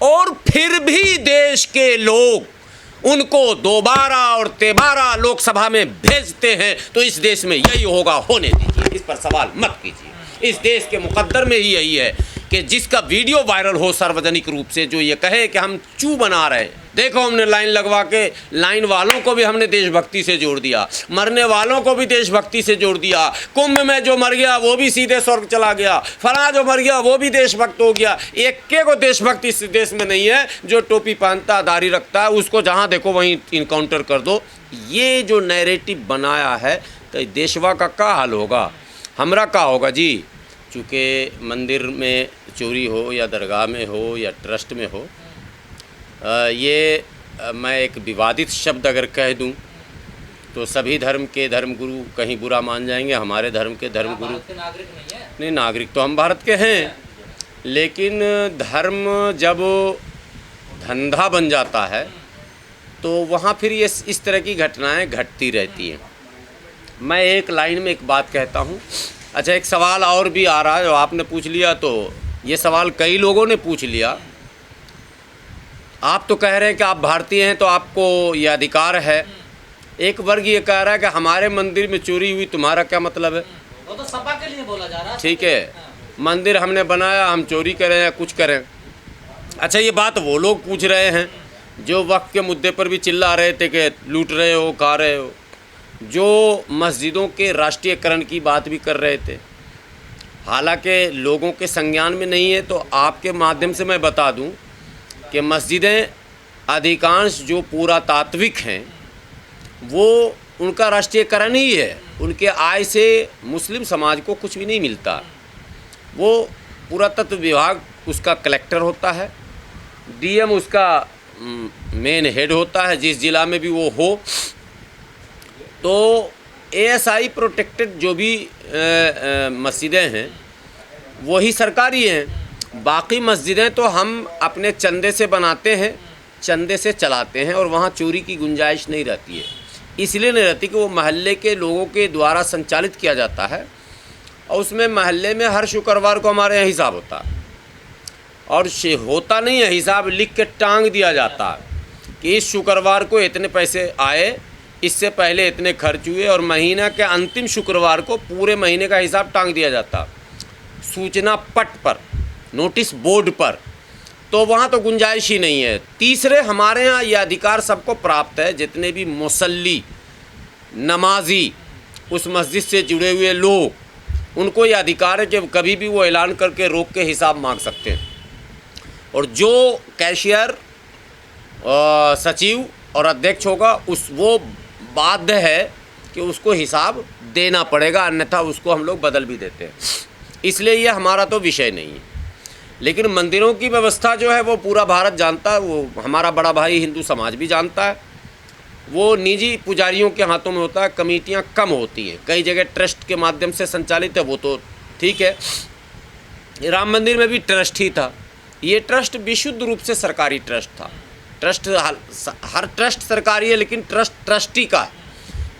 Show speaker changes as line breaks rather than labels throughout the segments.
और फिर भी देश के लोग उनको दोबारा और तेबारा लोकसभा में भेजते हैं, तो इस देश में यही होगा, होने दीजिए, इस पर सवाल मत कीजिए। इस देश के मुकद्दर में ही यही है कि जिसका वीडियो वायरल हो सार्वजनिक रूप से, जो ये कहे कि हम चू बना रहे हैं, देखो हमने लाइन लगवा के लाइन वालों को भी हमने देशभक्ति से जोड़ दिया, मरने वालों को भी देशभक्ति से जोड़ दिया, कुंभ में जो मर गया वो भी सीधे स्वर्ग चला गया, फला जो मर गया वो भी देशभक्त हो गया। एक को देशभक्ति इस देश में नहीं है। जो टोपी पहनता, दाढ़ी रखता है, उसको जहाँ देखो वहीं इनकाउंटर कर दो। ये जो नैरेटिव बनाया है, तो देशवा का क्या हाल होगा, हमरा का होगा जी। चूँकि मंदिर में चोरी हो या दरगाह में हो या ट्रस्ट में हो, ये मैं एक विवादित शब्द अगर कह दूं तो सभी धर्म के धर्मगुरु कहीं बुरा मान जाएंगे। हमारे धर्म के धर्मगुरु
नागरिक नहीं है।
नहीं, नागरिक तो हम भारत के हैं, लेकिन धर्म जब धंधा बन जाता है तो वहाँ फिर ये इस तरह की घटनाएं घटती रहती हैं। मैं एक लाइन में एक बात कहता हूँ। अच्छा, एक सवाल और भी आ रहा है जो आपने पूछ लिया, तो ये सवाल कई लोगों ने पूछ लिया। आप तो कह रहे हैं कि आप भारतीय हैं तो आपको ये अधिकार है। एक वर्ग ये कह रहा है कि हमारे मंदिर में चोरी हुई, तुम्हारा क्या मतलब है?
वो तो सपा के लिए बोला जा रहा है।
ठीक है, मंदिर हमने बनाया, हम चोरी करें या कुछ करें। अच्छा, ये बात वो लोग पूछ रहे हैं जो वक्त के मुद्दे पर भी चिल्ला रहे थे कि लूट रहे हो, खा रहे हो, जो मस्जिदों के राष्ट्रीयकरण की बात भी कर रहे थे। हालांकि लोगों के संज्ञान में नहीं है, तो आपके माध्यम से मैं बता दूं कि मस्जिदें अधिकांश जो पुरातात्विक हैं वो उनका राष्ट्रीयकरण ही है। उनके आय से मुस्लिम समाज को कुछ भी नहीं मिलता। वो पुरातत्व विभाग उसका कलेक्टर होता है, डीएम उसका मेन हेड होता है, जिस जिला में भी वो हो। तो एएसआई प्रोटेक्टेड जो भी मस्जिदें हैं वही सरकारी हैं। बाकी मस्जिदें तो हम अपने चंदे से बनाते हैं, चंदे से चलाते हैं, और वहाँ चोरी की गुंजाइश नहीं रहती है। इसलिए नहीं रहती कि वो महल्ले के लोगों के द्वारा संचालित किया जाता है, और उसमें महल्ले में हर शुक्रवार को हमारे यहाँ हिसाब होता है, और होता नहीं है हिसाब, लिख के टांग दिया जाता है कि इस शुक्रवार को इतने पैसे आए, इससे पहले इतने खर्च हुए, और महीना के अंतिम शुक्रवार को पूरे महीने का हिसाब टांग दिया जाता सूचना पट पर, नोटिस बोर्ड पर। तो वहाँ तो गुंजाइश ही नहीं है। तीसरे, हमारे यहाँ ये अधिकार सबको प्राप्त है, जितने भी मुसल्ली, नमाजी, उस मस्जिद से जुड़े हुए लोग, उनको ये अधिकार है कि कभी भी वो ऐलान करके रोक के हिसाब मांग सकते हैं। और जो कैशियर, सचिव और अध्यक्ष होगा, वो बाध्य है कि उसको हिसाब देना पड़ेगा, अन्यथा उसको हम लोग बदल भी देते हैं। इसलिए ये हमारा तो विषय नहीं है। लेकिन मंदिरों की व्यवस्था जो है वो पूरा भारत जानता है, वो हमारा बड़ा भाई हिंदू समाज भी जानता है। वो निजी पुजारियों के हाथों में होता है, कमेटियाँ कम होती हैं, कई जगह ट्रस्ट के माध्यम से संचालित है, वो तो ठीक है। राम मंदिर में भी ट्रस्ट ही था। ये ट्रस्ट विशुद्ध रूप से सरकारी ट्रस्ट था। ट्रस्ट, हर ट्रस्ट सरकारी है, लेकिन ट्रस्ट ट्रस्टी का है।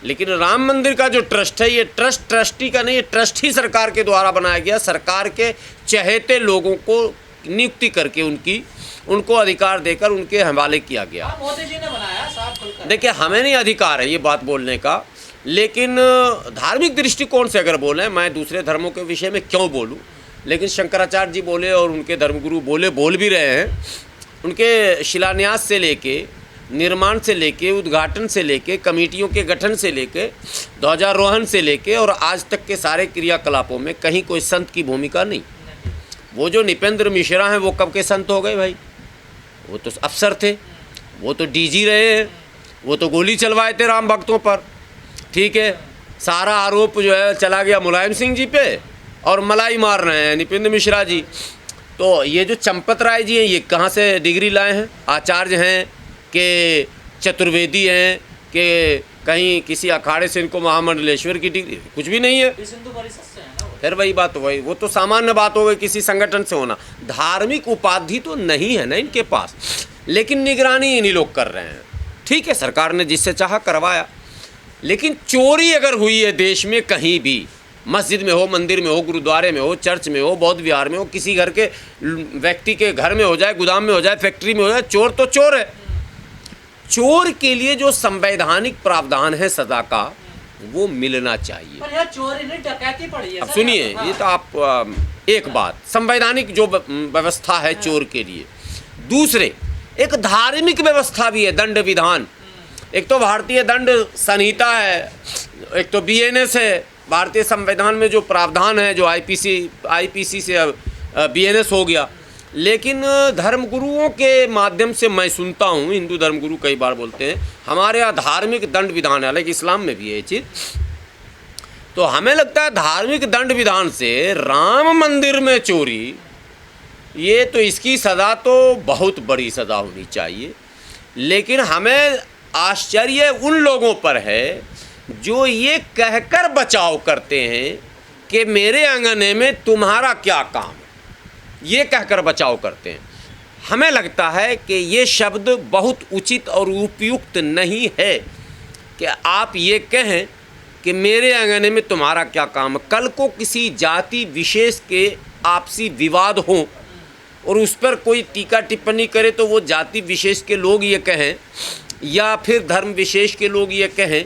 लेकिन राम मंदिर का जो ट्रस्ट है, ये ट्रस्ट ट्रस्टी का नहीं, ये ट्रस्ट ही सरकार के द्वारा बनाया गया। सरकार के चहेते लोगों को नियुक्ति करके उनको अधिकार देकर उनके हवाले किया गया।
मोदी जी ने बनाया साहब खुलकर।
देखिए, हमें नहीं अधिकार है ये बात बोलने का, लेकिन धार्मिक दृष्टिकोण से अगर बोलें, मैं दूसरे धर्मों के विषय में क्यों बोलूँ, लेकिन शंकराचार्य जी बोले और उनके धर्मगुरु बोल भी रहे हैं। उनके शिलान्यास से लेके, निर्माण से लेके, उद्घाटन से लेके, कमेटियों के गठन से लेके, ध्वजारोहण से लेके और आज तक के सारे क्रियाकलापों में कहीं कोई संत की भूमिका नहीं। वो जो निपेंद्र मिश्रा हैं वो कब के संत हो गए भाई? वो तो अफसर थे, वो तो डीजी रहे हैं, वो तो गोली चलवाए थे राम भक्तों पर। ठीक है, सारा आरोप जो है चला गया मुलायम सिंह जी पे, और मलाई मार रहे हैं निपेंद्र मिश्रा जी। तो ये जो चंपत राय जी हैं, ये कहाँ से डिग्री लाए हैं? आचार्य हैं कि चतुर्वेदी हैं कि कहीं किसी अखाड़े से इनको महामंडलेश्वर की डिग्री? कुछ भी नहीं है।
हिंदू परिषद से है ना वो।
फिर वही बात, वही वो तो सामान्य बात हो गई किसी संगठन से होना। धार्मिक उपाधि तो नहीं है ना इनके पास, लेकिन निगरानी इन्हीं लोग कर रहे हैं। ठीक है, सरकार ने जिससे चाहा करवाया, लेकिन चोरी अगर हुई है देश में कहीं भी, मस्जिद में हो, मंदिर में हो, गुरुद्वारे में हो, चर्च में हो, बौद्ध विहार में हो, किसी घर के व्यक्ति के घर में हो जाए, गोदाम में हो जाए, फैक्ट्री में हो जाए, चोर तो चोर है। चोर के लिए जो संवैधानिक प्रावधान है सजा का, वो मिलना चाहिए।
पर यार चोरी नहीं, डकैती पड़ी है।
अब सुनिए, ये तो आप एक बात, संवैधानिक जो व्यवस्था है चोर के लिए। दूसरे, एक धार्मिक व्यवस्था भी है, दंड विधान। एक तो भारतीय दंड संहिता है, एक तो BNS है। भारतीय संविधान में जो प्रावधान है, जो IPC से BNS हो गया। लेकिन धर्मगुरुओं के माध्यम से मैं सुनता हूँ, हिंदू धर्मगुरु कई बार बोलते हैं हमारे यहाँ धार्मिक दंड विधान है, हालांकि इस्लाम में भी है ये चीज़। तो हमें लगता है धार्मिक दंड विधान से राम मंदिर में चोरी, ये तो इसकी सज़ा तो बहुत बड़ी सज़ा होनी चाहिए। लेकिन हमें आश्चर्य उन लोगों पर है जो ये कहकर बचाव करते हैं कि मेरे अंगने में तुम्हारा क्या काम है, ये कहकर बचाव करते हैं। हमें लगता है कि ये शब्द बहुत उचित और उपयुक्त नहीं है कि आप ये कहें कि मेरे अंगने में तुम्हारा क्या काम है। कल को किसी जाति विशेष के आपसी विवाद हो और उस पर कोई टीका टिप्पणी करे तो वो जाति विशेष के लोग ये कहें, या फिर धर्म विशेष के लोग ये कहें,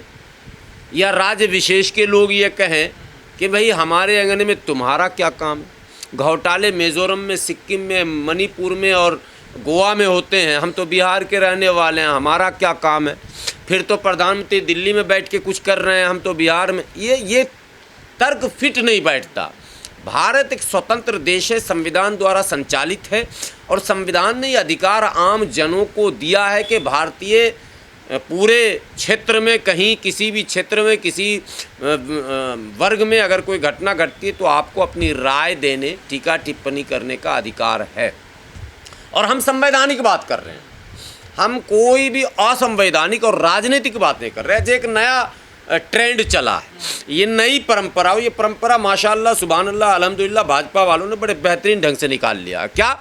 या राज्य विशेष के लोग ये कहें कि भाई हमारे अंगने में तुम्हारा क्या काम है। घोटाले मिज़ोरम में, सिक्किम में, मणिपुर में और गोवा में होते हैं, हम तो बिहार के रहने वाले हैं, हमारा क्या काम है। फिर तो प्रधानमंत्री दिल्ली में बैठ के कुछ कर रहे हैं, हम तो बिहार में। ये तर्क फिट नहीं बैठता। भारत एक स्वतंत्र देश है, संविधान द्वारा संचालित है, और संविधान ने ये अधिकार आम जनों को दिया है कि भारतीय पूरे क्षेत्र में, कहीं किसी भी क्षेत्र में, किसी वर्ग में अगर कोई घटना घटती है तो आपको अपनी राय देने, टीका टिप्पणी करने का अधिकार है। और हम संवैधानिक बात कर रहे हैं, हम कोई भी असंवैधानिक और राजनीतिक बात नहीं कर रहे हैं। जो एक नया ट्रेंड चला है, ये नई परंपरा, ये परंपरा माशाअल्लाह, सुभान अल्लाह, अल्हम्दुलिल्लाह, भाजपा वालों ने बड़े बेहतरीन ढंग से निकाल लिया। क्या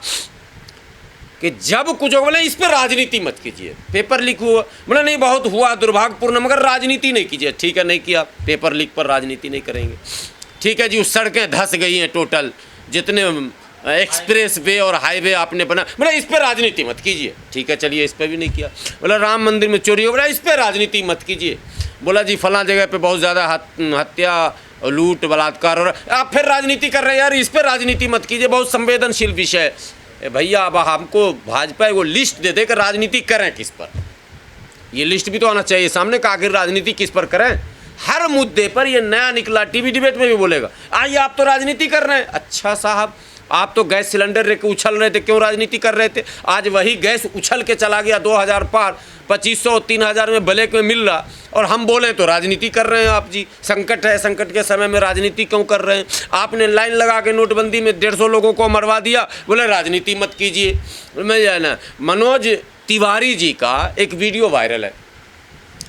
कि जब कुछ हो बोले इस पर राजनीति मत कीजिए, पेपर लीक हुआ, बोले नहीं बहुत हुआ दुर्भाग्यपूर्ण, मगर राजनीति नहीं कीजिए। ठीक है, नहीं किया, पेपर लीक पर राजनीति नहीं करेंगे। ठीक है जी, उस सड़कें धंस गई हैं टोटल, जितने एक्सप्रेस वे और हाईवे आपने बना, बोले इस पर राजनीति मत कीजिए। ठीक है, चलिए, इस पर भी नहीं किया। बोला राम मंदिर में चोरी हो, बोला इस पर राजनीति मत कीजिए। बोला जी फलां जगह पे बहुत ज़्यादा हत्या, लूट, बलात्कार हो रहा है, आप फिर राजनीति कर रहे हैं, यार इस पर राजनीति मत कीजिए, बहुत संवेदनशील विषय है। भैया अब हमको भाजपा वो लिस्ट दे दे कि राजनीति करें किस पर, ये लिस्ट भी तो आना चाहिए सामने का, आखिर राजनीति किस पर करें। हर मुद्दे पर ये नया निकला, टीवी डिबेट में भी बोलेगा आइए आप तो राजनीति कर रहे हैं। अच्छा साहब, आप तो गैस सिलेंडर लेके उछल रहे थे, क्यों राजनीति कर रहे थे? आज वही गैस उछल के चला गया 2000 पार, 2500 3000 में ब्लैक में मिल रहा, और हम बोलें तो राजनीति कर रहे हैं आप जी। संकट है, संकट के समय में राजनीति क्यों कर रहे हैं? आपने लाइन लगा के नोटबंदी में 150 लोगों को मरवा दिया, बोले राजनीति मत कीजिए। मैं जाना, मनोज तिवारी जी का एक वीडियो वायरल है,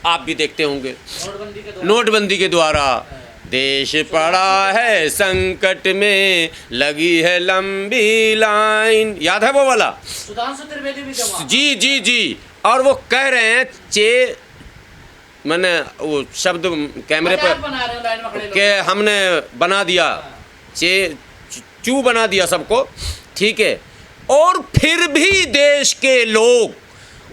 आप भी देखते होंगे। नोटबंदी के द्वारा देश पड़ा है संकट में, लगी है लंबी लाइन, याद है वो वाला?
सुधांशु त्रिवेदी भी
जी जी जी। और वो कह रहे हैं मैंने वो शब्द कैमरे पर के हमने बना दिया, चू बना दिया सबको, ठीक है। और फिर भी देश के लोग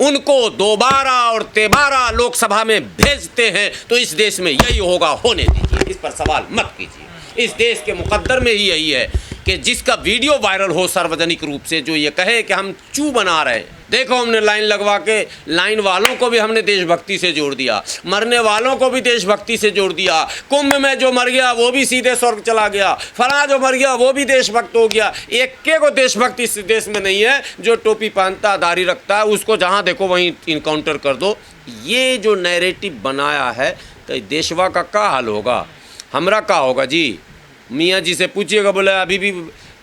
उनको दोबारा और तेबारा लोकसभा में भेजते हैं, तो इस देश में यही होगा, होने दीजिए, इस पर सवाल मत कीजिए। इस देश के मुकद्दर में ही यही है कि जिसका वीडियो वायरल हो सार्वजनिक रूप से, जो ये कहे कि हम चू बना रहे हैं। देखो, हमने लाइन लगवा के, लाइन वालों को भी हमने देशभक्ति से जोड़ दिया, मरने वालों को भी देशभक्ति से जोड़ दिया। कुंभ में जो मर गया वो भी सीधे स्वर्ग चला गया, फला जो मर गया वो भी देशभक्त हो गया। एक को देशभक्ति इस देश में नहीं है। जो टोपी पहनता, दाढ़ी रखता है, उसको जहाँ देखो वहीं इनकाउंटर कर दो। ये जो नैरेटिव बनाया है, तो देशवा का क्या हाल होगा, हमरा का होगा जी? मियाँ जी से पूछिएगा, बोले अभी भी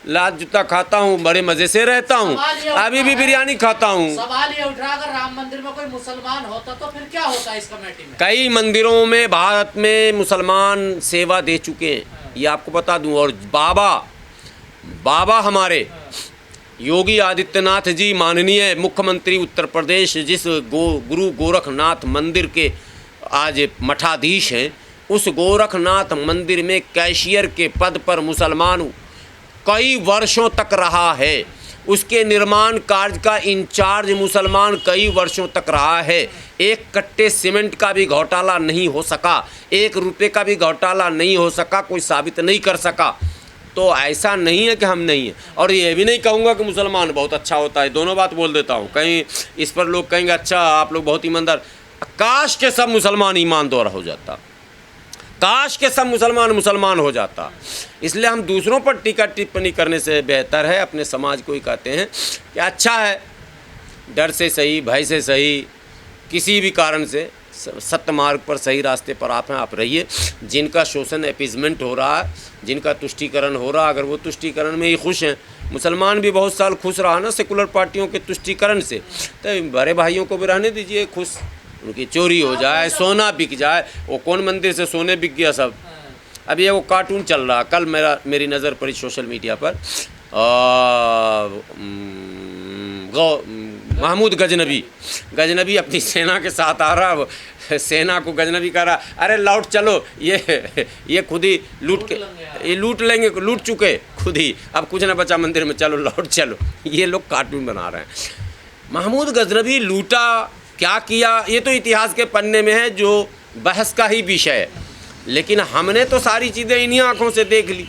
लात जूता खाता हूँ, बड़े मजे से रहता हूँ, अभी भी बिरयानी खाता हूँ।
सवाल ये उठ रहा, अगर राम मंदिर में कोई मुसलमान होता तो फिर क्या होता इस कमेटी में?
कई मंदिरों में भारत में मुसलमान सेवा दे चुके हैं, ये आपको बता दूं। और बाबा हमारे योगी आदित्यनाथ जी, माननीय मुख्यमंत्री उत्तर प्रदेश, जिस गुरु गोरखनाथ मंदिर के आज मठाधीश हैं, उस गोरखनाथ मंदिर में कैशियर के पद पर मुसलमान कई वर्षों तक रहा है। उसके निर्माण कार्य का इंचार्ज मुसलमान कई वर्षों तक रहा है। एक कट्टे सीमेंट का भी घोटाला नहीं हो सका, 1 रुपये का भी घोटाला नहीं हो सका, कोई साबित नहीं कर सका। तो ऐसा नहीं है कि हम नहीं हैं। और ये भी नहीं कहूँगा कि मुसलमान बहुत अच्छा होता है, दोनों बात बोल देता हूँ। कहीं इस पर लोग कहेंगे अच्छा आप लोग बहुत ईमानदार। काश के सब मुसलमान ईमानदार हो जाता, काश के सब मुसलमान हो जाता। इसलिए हम दूसरों पर टीका टिप्पणी करने से बेहतर है अपने समाज को ही कहते हैं कि अच्छा है, डर से सही, भय से सही, किसी भी कारण से सत्य मार्ग पर, सही रास्ते पर आप हैं, आप रहिए। जिनका शोषण अपीजमेंट हो रहा है, जिनका तुष्टीकरण हो रहा है, अगर वो तुष्टीकरण में ही खुश हैं, मुसलमान भी बहुत साल खुश रहा ना सेकुलर पार्टियों के तुष्टीकरण से, तो बड़े भाइयों को भी रहने दीजिए खुश। उनकी चोरी हो जाए, सोना बिक जाए। वो कौन मंदिर से सोने बिक गया सब। अभी ये वो कार्टून चल रहा, कल मेरी नज़र पड़ी सोशल मीडिया पर, महमूद गजनबी अपनी सेना के साथ आ रहा, सेना को गजनबी कह रहा अरे लौट चलो, ये खुद ही लूट लेंगे, लूट चुके खुद ही, अब कुछ ना बचा मंदिर में, चलो लौट चलो। ये लोग कार्टून बना रहे हैं। महमूद गजनबी लूटा, क्या किया, ये तो इतिहास के पन्ने में है, जो बहस का ही विषय है। लेकिन हमने तो सारी चीज़ें इन्हीं आँखों से देख ली।